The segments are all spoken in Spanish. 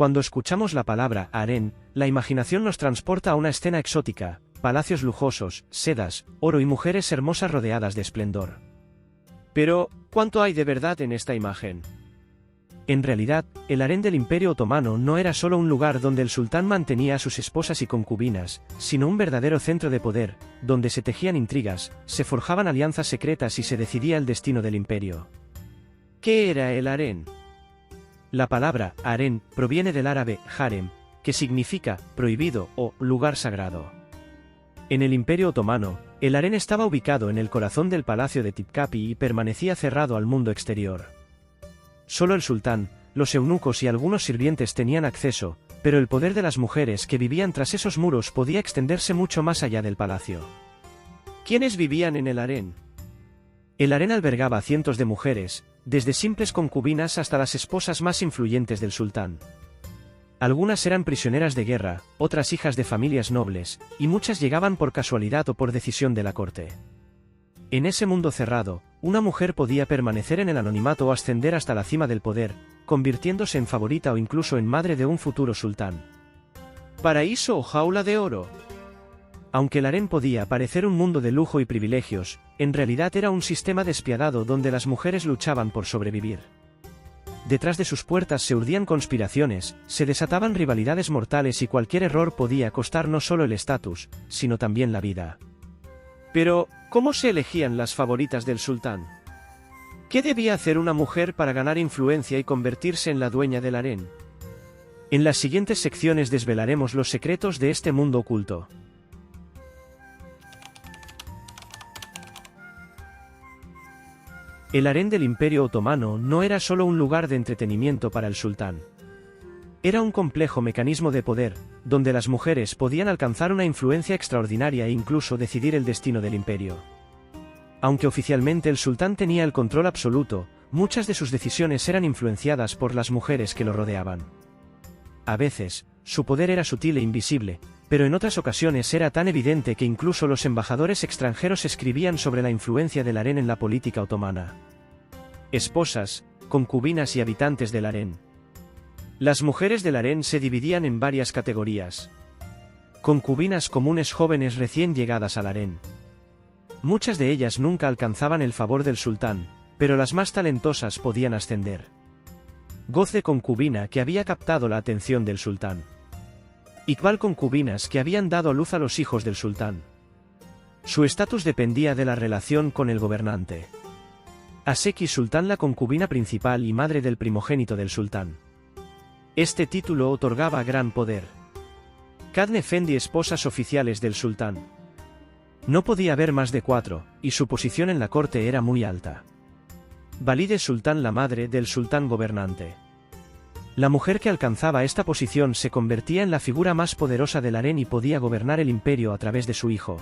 Cuando escuchamos la palabra harén, la imaginación nos transporta a una escena exótica, palacios lujosos, sedas, oro y mujeres hermosas rodeadas de esplendor. Pero, ¿cuánto hay de verdad en esta imagen? En realidad, el harén del Imperio Otomano no era solo un lugar donde el sultán mantenía a sus esposas y concubinas, sino un verdadero centro de poder, donde se tejían intrigas, se forjaban alianzas secretas y se decidía el destino del imperio. ¿Qué era el harén? La palabra harén proviene del árabe harem, que significa prohibido o lugar sagrado. En el Imperio Otomano, el harén estaba ubicado en el corazón del palacio de Tipcapi y permanecía cerrado al mundo exterior. Solo el sultán, los eunucos y algunos sirvientes tenían acceso, pero el poder de las mujeres que vivían tras esos muros podía extenderse mucho más allá del palacio. ¿Quiénes vivían en el harén? El harén albergaba a cientos de mujeres, desde simples concubinas hasta las esposas más influyentes del sultán. Algunas eran prisioneras de guerra, otras hijas de familias nobles, y muchas llegaban por casualidad o por decisión de la corte. En ese mundo cerrado, una mujer podía permanecer en el anonimato o ascender hasta la cima del poder, convirtiéndose en favorita o incluso en madre de un futuro sultán. ¿Paraíso o jaula de oro? Aunque el harén podía parecer un mundo de lujo y privilegios, en realidad era un sistema despiadado donde las mujeres luchaban por sobrevivir. Detrás de sus puertas se urdían conspiraciones, se desataban rivalidades mortales y cualquier error podía costar no solo el estatus, sino también la vida. Pero, ¿cómo se elegían las favoritas del sultán? ¿Qué debía hacer una mujer para ganar influencia y convertirse en la dueña del harén? En las siguientes secciones desvelaremos los secretos de este mundo oculto. El harén del Imperio Otomano no era solo un lugar de entretenimiento para el sultán. Era un complejo mecanismo de poder, donde las mujeres podían alcanzar una influencia extraordinaria e incluso decidir el destino del imperio. Aunque oficialmente el sultán tenía el control absoluto, muchas de sus decisiones eran influenciadas por las mujeres que lo rodeaban. A veces, su poder era sutil e invisible, pero en otras ocasiones era tan evidente que incluso los embajadores extranjeros escribían sobre la influencia del harén en la política otomana. Esposas, concubinas y habitantes del harén. Las mujeres del harén se dividían en varias categorías. Concubinas comunes jóvenes recién llegadas al harén. Muchas de ellas nunca alcanzaban el favor del sultán, pero las más talentosas podían ascender. Goce concubina que había captado la atención del sultán. Iqbal concubinas que habían dado a luz a los hijos del sultán. Su estatus dependía de la relación con el gobernante. Aseki sultán, la concubina principal y madre del primogénito del sultán. Este título otorgaba gran poder. Kadne Efendi, esposas oficiales del sultán. No podía haber más de 4, y su posición en la corte era muy alta. Valide sultán, la madre del sultán gobernante. La mujer que alcanzaba esta posición se convertía en la figura más poderosa del harén y podía gobernar el imperio a través de su hijo.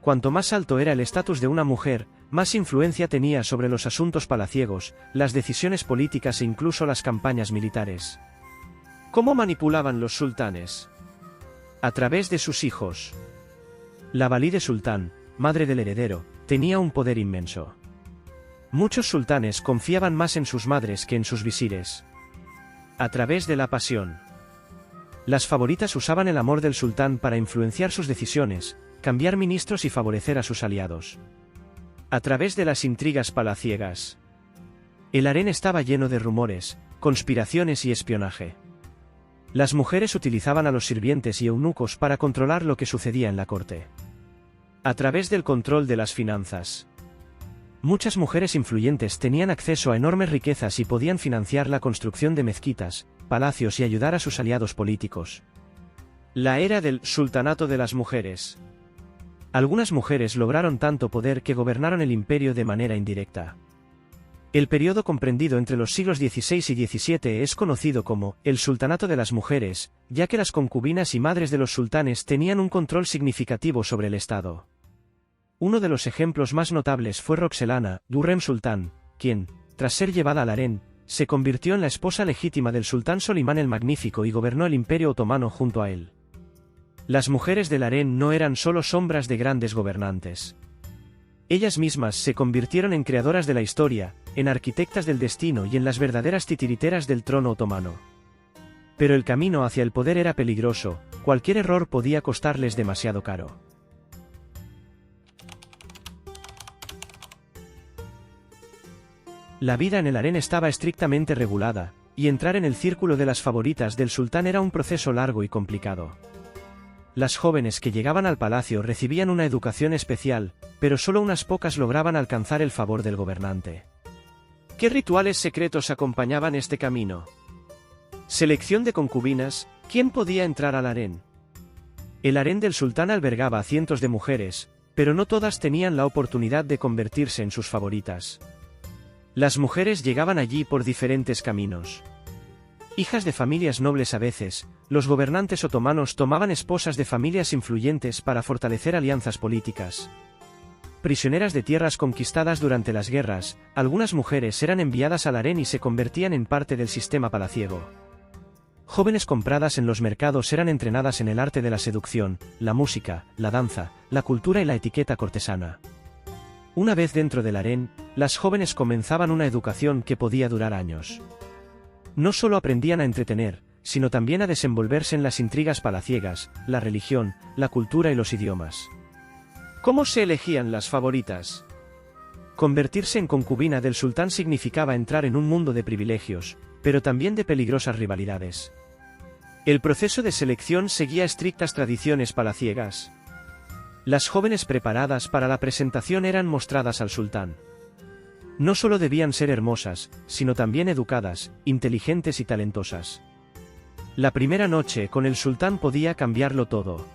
Cuanto más alto era el estatus de una mujer, más influencia tenía sobre los asuntos palaciegos, las decisiones políticas e incluso las campañas militares. ¿Cómo manipulaban los sultanes? A través de sus hijos. La valide sultán, madre del heredero, tenía un poder inmenso. Muchos sultanes confiaban más en sus madres que en sus visires. A través de la pasión. Las favoritas usaban el amor del sultán para influenciar sus decisiones, cambiar ministros y favorecer a sus aliados. A través de las intrigas palaciegas. El harén estaba lleno de rumores, conspiraciones y espionaje. Las mujeres utilizaban a los sirvientes y eunucos para controlar lo que sucedía en la corte. A través del control de las finanzas. Muchas mujeres influyentes tenían acceso a enormes riquezas y podían financiar la construcción de mezquitas, palacios y ayudar a sus aliados políticos. La era del sultanato de las mujeres. Algunas mujeres lograron tanto poder que gobernaron el imperio de manera indirecta. El periodo comprendido entre los siglos XVI y XVII es conocido como el sultanato de las mujeres, ya que las concubinas y madres de los sultanes tenían un control significativo sobre el Estado. Uno de los ejemplos más notables fue Roxelana, Hürrem Sultán, quien, tras ser llevada al harén, se convirtió en la esposa legítima del sultán Solimán el Magnífico y gobernó el imperio otomano junto a él. Las mujeres del harén no eran solo sombras de grandes gobernantes. Ellas mismas se convirtieron en creadoras de la historia, en arquitectas del destino y en las verdaderas titiriteras del trono otomano. Pero el camino hacia el poder era peligroso, cualquier error podía costarles demasiado caro. La vida en el harén estaba estrictamente regulada, y entrar en el círculo de las favoritas del sultán era un proceso largo y complicado. Las jóvenes que llegaban al palacio recibían una educación especial, pero solo unas pocas lograban alcanzar el favor del gobernante. ¿Qué rituales secretos acompañaban este camino? Selección de concubinas. ¿Quién podía entrar al harén? El harén del sultán albergaba a cientos de mujeres, pero no todas tenían la oportunidad de convertirse en sus favoritas. Las mujeres llegaban allí por diferentes caminos. Hijas de familias nobles a veces, los gobernantes otomanos tomaban esposas de familias influyentes para fortalecer alianzas políticas. Prisioneras de tierras conquistadas durante las guerras, algunas mujeres eran enviadas al harén y se convertían en parte del sistema palaciego. Jóvenes compradas en los mercados eran entrenadas en el arte de la seducción, la música, la danza, la cultura y la etiqueta cortesana. Una vez dentro del harén, las jóvenes comenzaban una educación que podía durar años. No solo aprendían a entretener, sino también a desenvolverse en las intrigas palaciegas, la religión, la cultura y los idiomas. ¿Cómo se elegían las favoritas? Convertirse en concubina del sultán significaba entrar en un mundo de privilegios, pero también de peligrosas rivalidades. El proceso de selección seguía estrictas tradiciones palaciegas. Las jóvenes preparadas para la presentación eran mostradas al sultán. No solo debían ser hermosas, sino también educadas, inteligentes y talentosas. La primera noche con el sultán podía cambiarlo todo.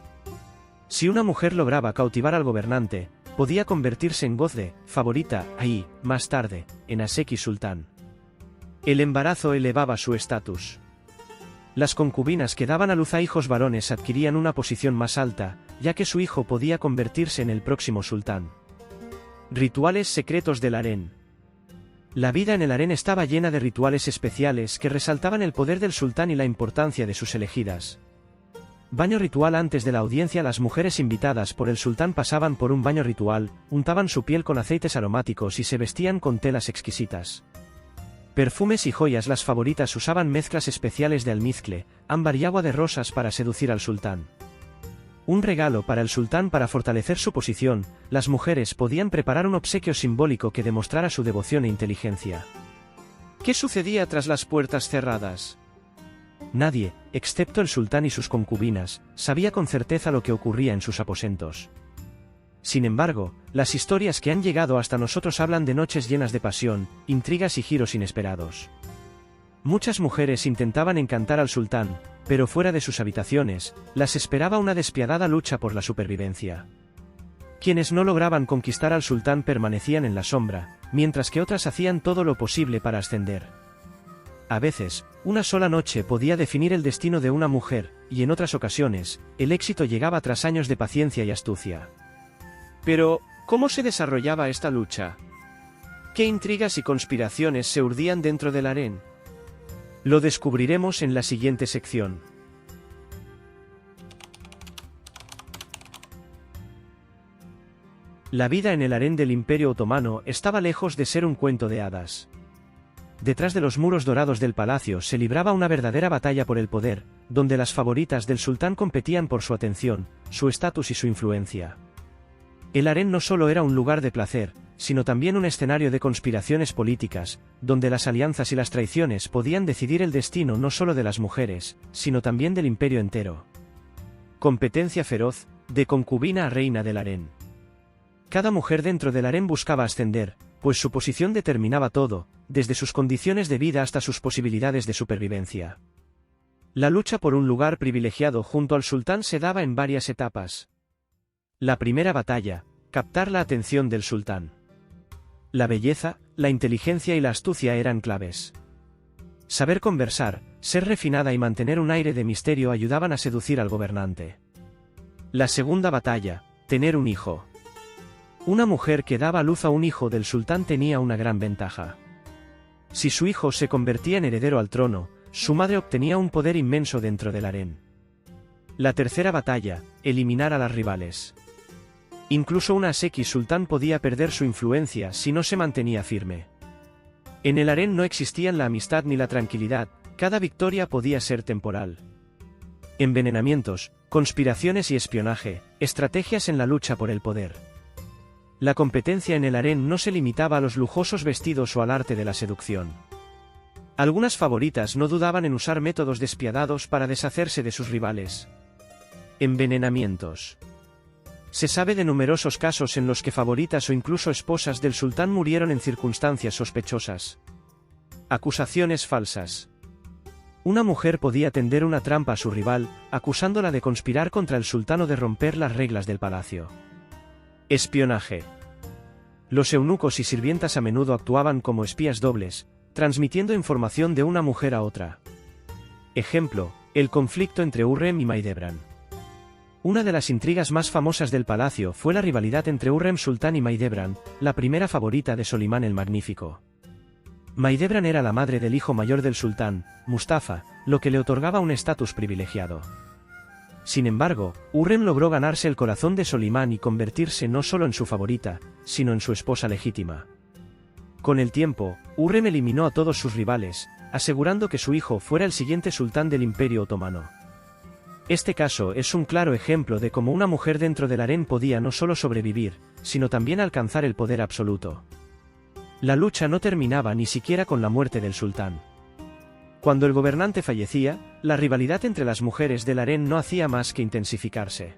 Si una mujer lograba cautivar al gobernante, podía convertirse en gozde, favorita, y, más tarde, en aseki sultán. El embarazo elevaba su estatus. Las concubinas que daban a luz a hijos varones adquirían una posición más alta, ya que su hijo podía convertirse en el próximo sultán. Rituales secretos del harén. La vida en el harén estaba llena de rituales especiales que resaltaban el poder del sultán y la importancia de sus elegidas. Baño ritual. Antes de la audiencia, las mujeres invitadas por el sultán pasaban por un baño ritual, untaban su piel con aceites aromáticos y se vestían con telas exquisitas. Perfumes y joyas. Las favoritas usaban mezclas especiales de almizcle, ámbar y agua de rosas para seducir al sultán. Un regalo para el sultán. Para fortalecer su posición, las mujeres podían preparar un obsequio simbólico que demostrara su devoción e inteligencia. ¿Qué sucedía tras las puertas cerradas? Nadie, excepto el sultán y sus concubinas, sabía con certeza lo que ocurría en sus aposentos. Sin embargo, las historias que han llegado hasta nosotros hablan de noches llenas de pasión, intrigas y giros inesperados. Muchas mujeres intentaban encantar al sultán, pero fuera de sus habitaciones, las esperaba una despiadada lucha por la supervivencia. Quienes no lograban conquistar al sultán permanecían en la sombra, mientras que otras hacían todo lo posible para ascender. A veces, una sola noche podía definir el destino de una mujer, y en otras ocasiones, el éxito llegaba tras años de paciencia y astucia. Pero, ¿cómo se desarrollaba esta lucha? ¿Qué intrigas y conspiraciones se urdían dentro del harén? Lo descubriremos en la siguiente sección. La vida en el harén del Imperio Otomano estaba lejos de ser un cuento de hadas. Detrás de los muros dorados del palacio se libraba una verdadera batalla por el poder, donde las favoritas del sultán competían por su atención, su estatus y su influencia. El harén no solo era un lugar de placer, sino también un escenario de conspiraciones políticas, donde las alianzas y las traiciones podían decidir el destino no solo de las mujeres, sino también del imperio entero. Competencia feroz, de concubina a reina del harén. Cada mujer dentro del harén buscaba ascender, pues su posición determinaba todo, desde sus condiciones de vida hasta sus posibilidades de supervivencia. La lucha por un lugar privilegiado junto al sultán se daba en varias etapas. La primera batalla, captar la atención del sultán. La belleza, la inteligencia y la astucia eran claves. Saber conversar, ser refinada y mantener un aire de misterio ayudaban a seducir al gobernante. La segunda batalla, tener un hijo. Una mujer que daba a luz a un hijo del sultán tenía una gran ventaja. Si su hijo se convertía en heredero al trono, su madre obtenía un poder inmenso dentro del harén. La tercera batalla, eliminar a las rivales. Incluso una aseki sultán podía perder su influencia si no se mantenía firme. En el harén no existían la amistad ni la tranquilidad, cada victoria podía ser temporal. Envenenamientos, conspiraciones y espionaje, estrategias en la lucha por el poder. La competencia en el harén no se limitaba a los lujosos vestidos o al arte de la seducción. Algunas favoritas no dudaban en usar métodos despiadados para deshacerse de sus rivales. Envenenamientos. Se sabe de numerosos casos en los que favoritas o incluso esposas del sultán murieron en circunstancias sospechosas. Acusaciones falsas. Una mujer podía tender una trampa a su rival, acusándola de conspirar contra el sultán o de romper las reglas del palacio. Espionaje. Los eunucos y sirvientas a menudo actuaban como espías dobles, transmitiendo información de una mujer a otra. Ejemplo, el conflicto entre Hürrem y Mahidevran. Una de las intrigas más famosas del palacio fue la rivalidad entre Hürrem Sultán y Mahidevran, la primera favorita de Solimán el Magnífico. Mahidevran era la madre del hijo mayor del sultán, Mustafa, lo que le otorgaba un estatus privilegiado. Sin embargo, Hürrem logró ganarse el corazón de Solimán y convertirse no solo en su favorita, sino en su esposa legítima. Con el tiempo, Hürrem eliminó a todos sus rivales, asegurando que su hijo fuera el siguiente sultán del Imperio Otomano. Este caso es un claro ejemplo de cómo una mujer dentro del harén podía no solo sobrevivir, sino también alcanzar el poder absoluto. La lucha no terminaba ni siquiera con la muerte del sultán. Cuando el gobernante fallecía, la rivalidad entre las mujeres del harén no hacía más que intensificarse.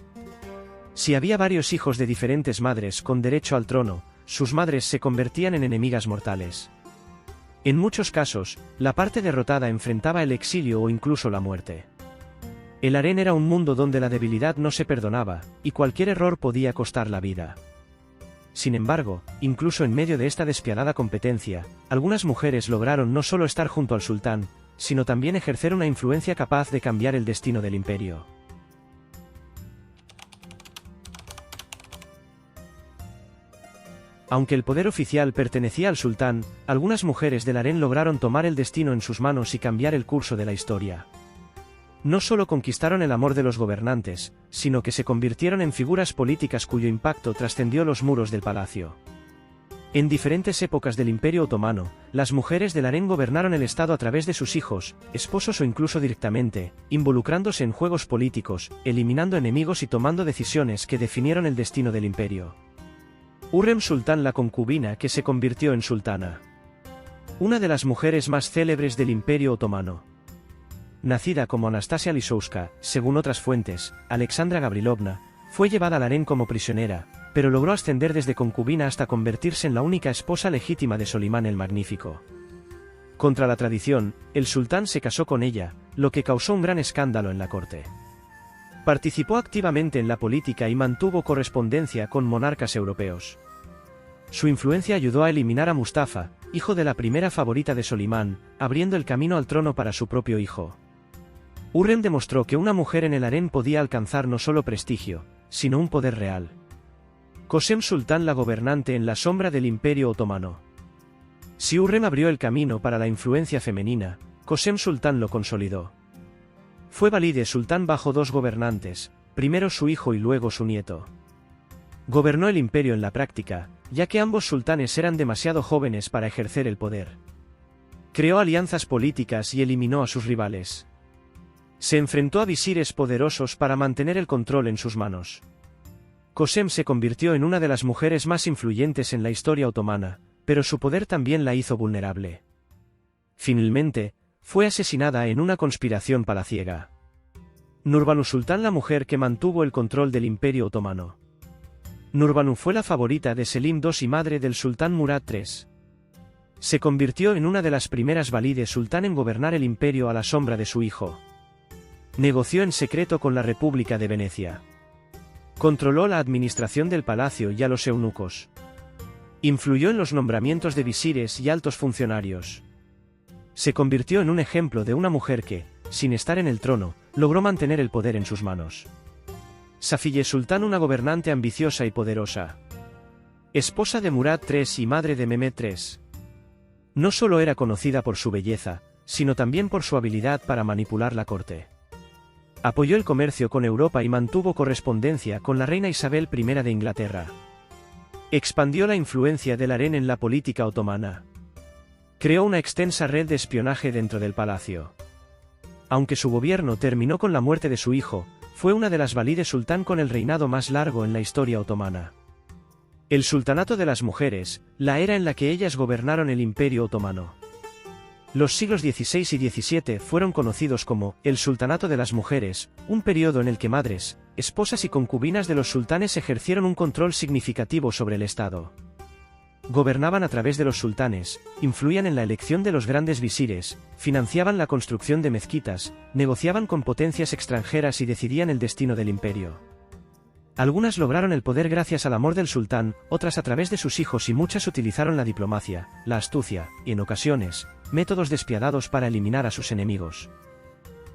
Si había varios hijos de diferentes madres con derecho al trono, sus madres se convertían en enemigas mortales. En muchos casos, la parte derrotada enfrentaba el exilio o incluso la muerte. El harén era un mundo donde la debilidad no se perdonaba, y cualquier error podía costar la vida. Sin embargo, incluso en medio de esta despiadada competencia, algunas mujeres lograron no solo estar junto al sultán, sino también ejercer una influencia capaz de cambiar el destino del imperio. Aunque el poder oficial pertenecía al sultán, algunas mujeres del harén lograron tomar el destino en sus manos y cambiar el curso de la historia. No solo conquistaron el amor de los gobernantes, sino que se convirtieron en figuras políticas cuyo impacto trascendió los muros del palacio. En diferentes épocas del Imperio Otomano, las mujeres del harén gobernaron el estado a través de sus hijos, esposos o incluso directamente, involucrándose en juegos políticos, eliminando enemigos y tomando decisiones que definieron el destino del imperio. Hürrem Sultán, la concubina que se convirtió en sultana. Una de las mujeres más célebres del Imperio Otomano. Nacida como Anastasia Lisowska, según otras fuentes, Alexandra Gavrilovna, fue llevada al harén como prisionera, pero logró ascender desde concubina hasta convertirse en la única esposa legítima de Solimán el Magnífico. Contra la tradición, el sultán se casó con ella, lo que causó un gran escándalo en la corte. Participó activamente en la política y mantuvo correspondencia con monarcas europeos. Su influencia ayudó a eliminar a Mustafa, hijo de la primera favorita de Solimán, abriendo el camino al trono para su propio hijo. Hürrem demostró que una mujer en el harén podía alcanzar no solo prestigio, sino un poder real. Kösem Sultán, la gobernante en la sombra del Imperio Otomano. Si Hürrem abrió el camino para la influencia femenina, Kösem Sultán lo consolidó. Fue Valide Sultán bajo dos gobernantes, primero su hijo y luego su nieto. Gobernó el imperio en la práctica, ya que ambos sultanes eran demasiado jóvenes para ejercer el poder. Creó alianzas políticas y eliminó a sus rivales. Se enfrentó a visires poderosos para mantener el control en sus manos. Kösem se convirtió en una de las mujeres más influyentes en la historia otomana, pero su poder también la hizo vulnerable. Finalmente, fue asesinada en una conspiración palaciega. Nurbanu Sultán, la mujer que mantuvo el control del Imperio Otomano. Nurbanu fue la favorita de Selim II y madre del sultán Murad III. Se convirtió en una de las primeras valide sultán en gobernar el imperio a la sombra de su hijo. Negoció en secreto con la República de Venecia. Controló la administración del palacio y a los eunucos. Influyó en los nombramientos de visires y altos funcionarios. Se convirtió en un ejemplo de una mujer que, sin estar en el trono, logró mantener el poder en sus manos. Safiye Sultán, una gobernante ambiciosa y poderosa. Esposa de Murad III y madre de Mehmed III. No solo era conocida por su belleza, sino también por su habilidad para manipular la corte. Apoyó el comercio con Europa y mantuvo correspondencia con la reina Isabel I de Inglaterra. Expandió la influencia del harén en la política otomana. Creó una extensa red de espionaje dentro del palacio. Aunque su gobierno terminó con la muerte de su hijo, fue una de las Valide Sultán con el reinado más largo en la historia otomana. El sultanato de las mujeres, la era en la que ellas gobernaron el Imperio Otomano. Los siglos XVI y XVII fueron conocidos como el Sultanato de las Mujeres, un periodo en el que madres, esposas y concubinas de los sultanes ejercieron un control significativo sobre el Estado. Gobernaban a través de los sultanes, influían en la elección de los grandes visires, financiaban la construcción de mezquitas, negociaban con potencias extranjeras y decidían el destino del imperio. Algunas lograron el poder gracias al amor del sultán, otras a través de sus hijos y muchas utilizaron la diplomacia, la astucia, y en ocasiones, métodos despiadados para eliminar a sus enemigos.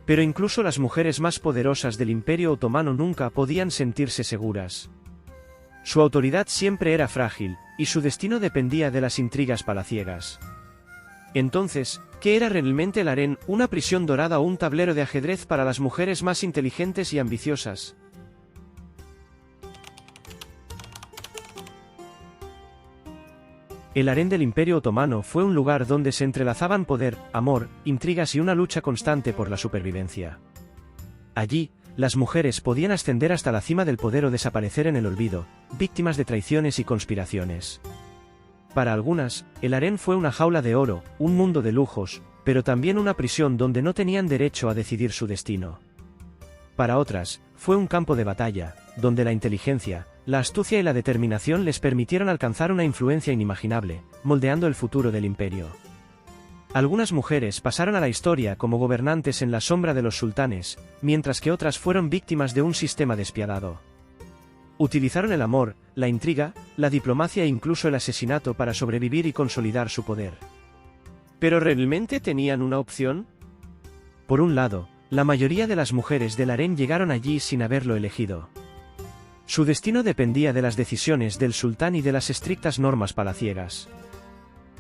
Pero incluso las mujeres más poderosas del Imperio Otomano nunca podían sentirse seguras. Su autoridad siempre era frágil, y su destino dependía de las intrigas palaciegas. Entonces, ¿qué era realmente el harén, una prisión dorada o un tablero de ajedrez para las mujeres más inteligentes y ambiciosas? El harén del Imperio Otomano fue un lugar donde se entrelazaban poder, amor, intrigas y una lucha constante por la supervivencia. Allí, las mujeres podían ascender hasta la cima del poder o desaparecer en el olvido, víctimas de traiciones y conspiraciones. Para algunas, el harén fue una jaula de oro, un mundo de lujos, pero también una prisión donde no tenían derecho a decidir su destino. Para otras, fue un campo de batalla, donde la inteligencia, la astucia y la determinación les permitieron alcanzar una influencia inimaginable, moldeando el futuro del imperio. Algunas mujeres pasaron a la historia como gobernantes en la sombra de los sultanes, mientras que otras fueron víctimas de un sistema despiadado. Utilizaron el amor, la intriga, la diplomacia e incluso el asesinato para sobrevivir y consolidar su poder. ¿Pero realmente tenían una opción? Por un lado, la mayoría de las mujeres del harén llegaron allí sin haberlo elegido. Su destino dependía de las decisiones del sultán y de las estrictas normas palaciegas.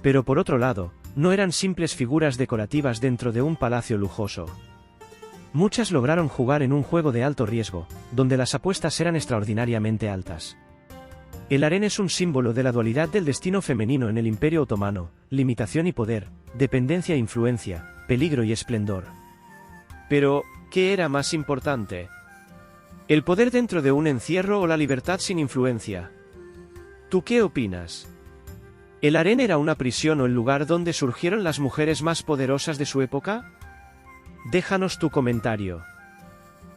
Pero por otro lado, no eran simples figuras decorativas dentro de un palacio lujoso. Muchas lograron jugar en un juego de alto riesgo, donde las apuestas eran extraordinariamente altas. El harén es un símbolo de la dualidad del destino femenino en el Imperio Otomano: limitación y poder, dependencia e influencia, peligro y esplendor. Pero, ¿qué era más importante? ¿El poder dentro de un encierro o la libertad sin influencia? ¿Tú qué opinas? ¿El harén era una prisión o el lugar donde surgieron las mujeres más poderosas de su época? Déjanos tu comentario.